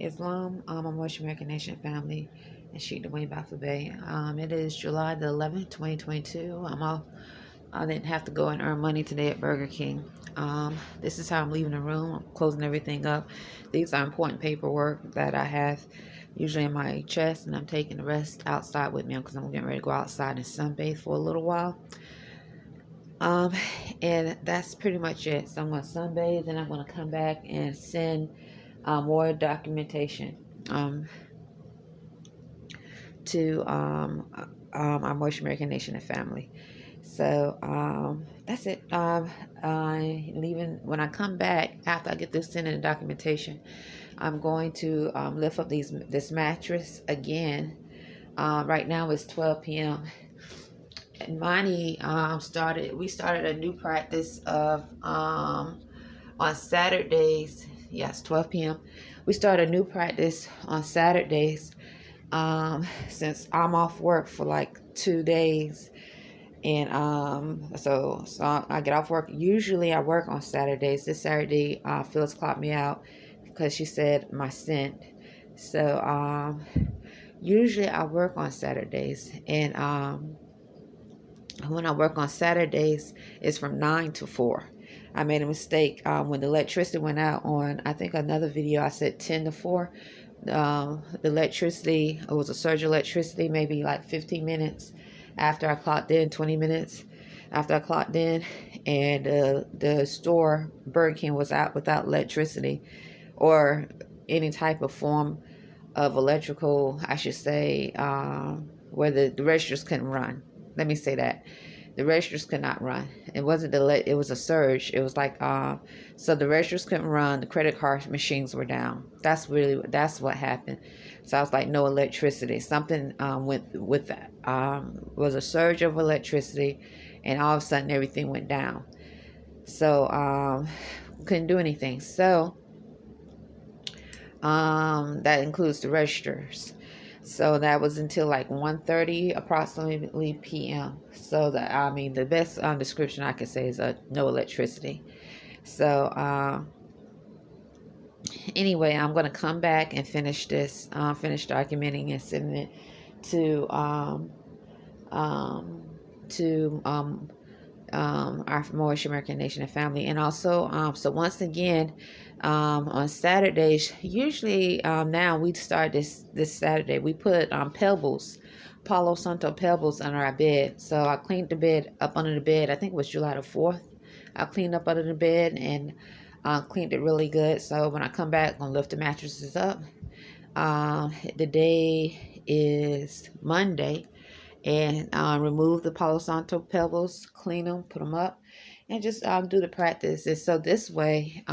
Islam. I'm a Moorish American Nation family and Sheikh Arrington-Bey. It is July the 11th, 2022. I'm off. I didn't have to go and earn money today at Burger King. This is how I'm leaving the room. I'm closing everything up. These are important paperwork that I have usually in my chest, and I'm taking the rest outside with me because I'm getting ready to go outside and sunbathe for a little while. Um, and that's pretty much it. So I'm going to sunbathe, and I'm going to come back and send more documentation to our Moorish American Nation and family. So that's it. Leaving when I come back after I get this sending the documentation, I'm going to lift up this mattress again. Right now it's 12 p.m. And Monty we started a new practice of on Saturdays. Yes, 12 p.m. We started a new practice on Saturdays since I'm off work for like 2 days. And so I get off work. Usually I work on Saturdays. This Saturday, Phyllis clocked me out because she said my scent. So usually I work on Saturdays, and when I work on Saturdays, it's from 9 to 4. I made a mistake when the electricity went out on, I think, another video. I said 10 to 4. The electricity, it was a surge of electricity, maybe like 15 minutes after I clocked in, 20 minutes after I clocked in, and the store, Burger King, was out without electricity or any type of form of electrical, I should say, where the registers couldn't run. Let me say that. The registers could not run. It wasn't it was a surge. It was like, so the registers couldn't run. The credit card machines were down. That's what happened. So I was like, no electricity. Something went with that. Was a surge of electricity, and all of a sudden everything went down. So couldn't do anything. So that includes the registers. So that was until like 1:30 approximately p.m. So the best description I could say is no electricity. So anyway, I'm going to come back and finish this, finish documenting and sending it to our Moorish American Nation and family. And also, so once again, on Saturdays, usually now we start this Saturday, we put pebbles, Palo Santo pebbles under our bed. So I cleaned the bed up under the bed. I think it was July the 4th. I cleaned up under the bed and cleaned it really good. So when I come back, I'm going to lift the mattresses up. The day is Monday. And remove the Palo Santo pebbles, clean them, put them up, and just do the practice. And so this way,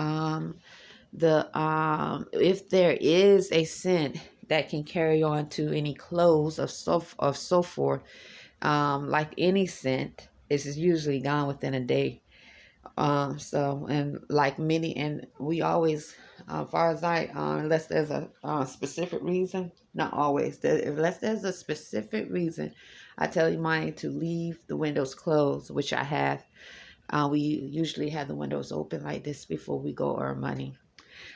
if there is a scent that can carry on to any clothes of so forth, like any scent, it's usually gone within a day. And we always, as far as unless there's a specific reason, not always, unless there's a specific reason, I tell you mine to leave the windows closed, which I have. We usually have the windows open like this before we go earn money.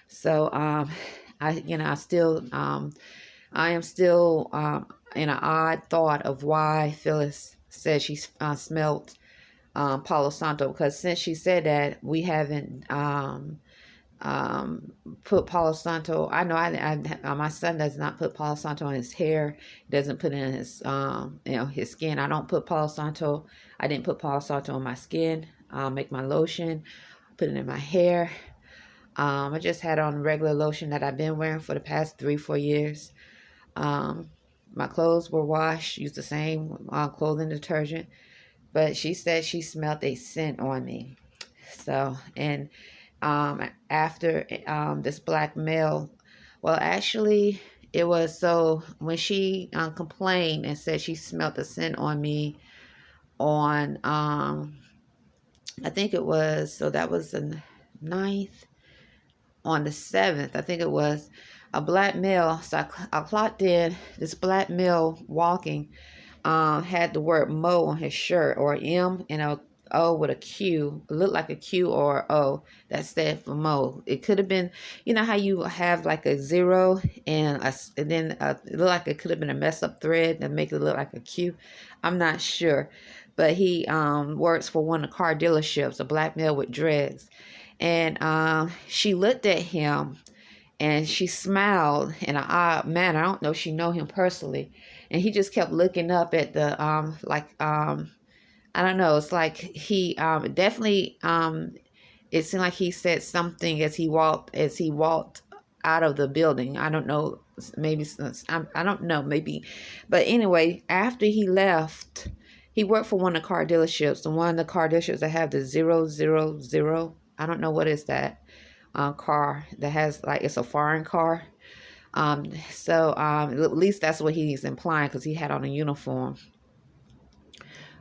So, I am still in an odd thought of why Phyllis said she smelled Palo Santo, because since she said that, we haven't put Palo Santo. I know my son does not put Palo Santo on his hair. He doesn't put it in his his skin. I don't put Palo Santo. I didn't put Palo Santo on my skin. Make my lotion, put it in my hair. I just had on regular lotion that I've been wearing for the past 3-4 years. My clothes were washed, used the same clothing detergent. But she said she smelled a scent on me. So, and after this black male, well, actually, it was so when she complained and said she smelled the scent on me on, I think it was, so that was the 9th, on the 7th, I think it was, a black male. So I clocked in this black male walking. Had the word Mo on his shirt, or M, and O with a Q. It looked like a Q or O that stood for Mo. It could have been, you know how you have like a zero and then it looked like it could have been a mess up thread that make it look like a Q. I'm not sure, but he works for one of the car dealerships, a black male with dreads, and she looked at him and she smiled in an odd manner. I don't know if she know him personally, and he just kept looking up at the I don't know. It's like he definitely it seemed like he said something as he walked out of the building. I don't know. Maybe I don't know. Maybe, but anyway, after he left, he worked for one of the car dealerships. The one of the car dealerships that have the 000. I don't know what is that car that has, like, it's a foreign car. So at least that's what he's implying because he had on a uniform.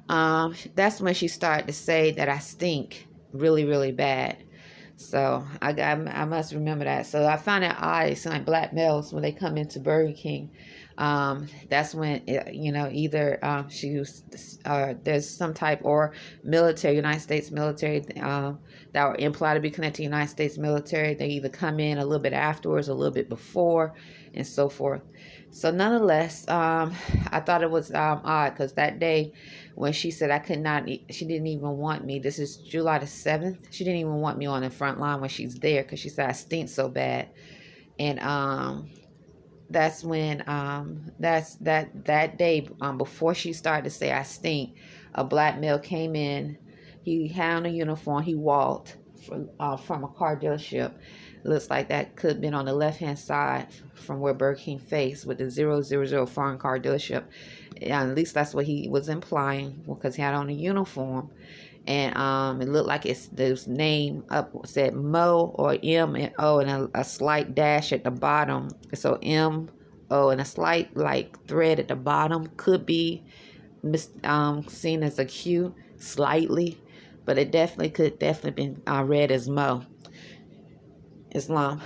That's when she started to say that I stink really, really bad. So I must remember that. So I find it odd. It's like black males when they come into Burger King. That's when either she was there's some type or military, United States military that were implied to be connected to the United States military. They either come in a little bit afterwards, a little bit before, and so forth. So nonetheless, I thought it was odd because that day when she said I could not, she didn't even want me. This is July the 7th. She didn't even want me on the front line when she's there because she said I stink so bad. And that's when that day before she started to say I stink, a black male came in. He had on a uniform. He walked from a car dealership. Looks like that could have been on the left-hand side from where Burger King faced with the 000 foreign car dealership. At least that's what he was implying because he had on a uniform. And it looked like this name up said Mo or M and O and a slight dash at the bottom. So M O and a slight like thread at the bottom could be seen as a Q slightly, but it could definitely been read as Mo Islam.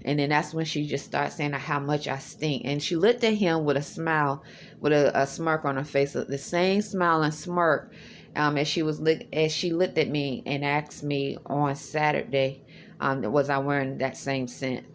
And then that's when she just started saying how much I stink. And she looked at him with a smile, with a smirk on her face, the same smile and smirk as she looked at me and asked me on Saturday, was I wearing that same scent.